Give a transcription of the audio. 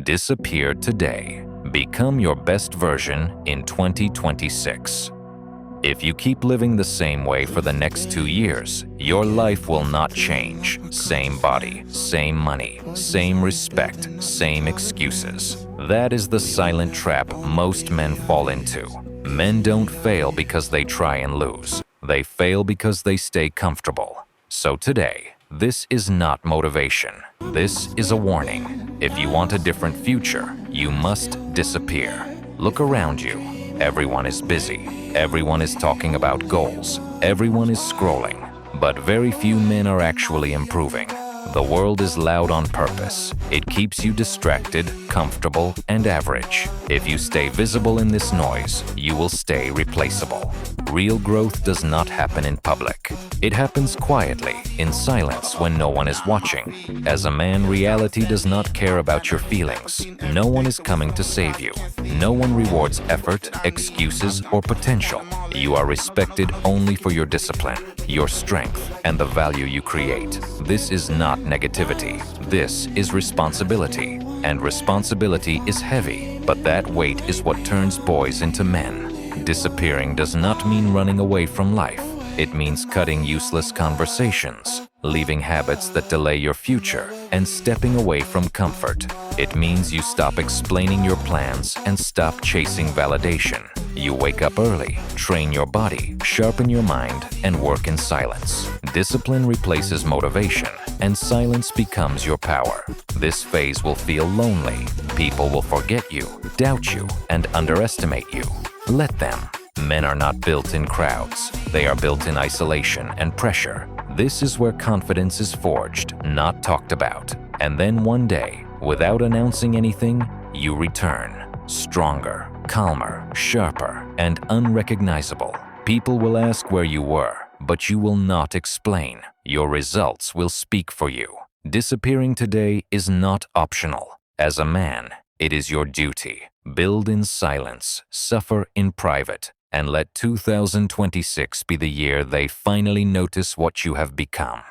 Disappear today. Become your best version in 2026. If you keep living the same way for the next 2 years, your life will not change. Same body, same money, same respect, same excuses. That is the silent trap most men fall into. Men don't fail because they try and lose. They fail because they stay comfortable. So today, this is not motivation. This is a warning. If you want a different future, you must disappear. Look around you. Everyone is busy. Everyone is talking about goals. Everyone is scrolling. But very few men are actually improving. The world is loud on purpose. It keeps you distracted, comfortable, and average. If you stay visible in this noise, you will stay replaceable. Real growth does not happen in public. It happens quietly, in silence when no one is watching. As a man, reality does not care about your feelings. No one is coming to save you. No one rewards effort, excuses, or potential. You are respected only for your discipline, your strength, and the value you create. This is not negativity. This is responsibility. And responsibility is heavy, but that weight is what turns boys into men. Disappearing does not mean running away from life. It means cutting useless conversations, leaving habits that delay your future, and stepping away from comfort. It means you stop explaining your plans and stop chasing validation. You wake up early, train your body, sharpen your mind, and work in silence. Discipline replaces motivation, and silence becomes your power. This phase will feel lonely. People will forget you, doubt you, and underestimate you. Let them. Men are not built in crowds. They are built in isolation and pressure. This is where confidence is forged, not talked about. And then one day, without announcing anything, you return. Stronger, calmer, sharper, and unrecognizable. People will ask where you were, but you will not explain. Your results will speak for you. Disappearing today is not optional. As a man, it is your duty. Build in silence, suffer in private, and let 2026 be the year they finally notice what you have become.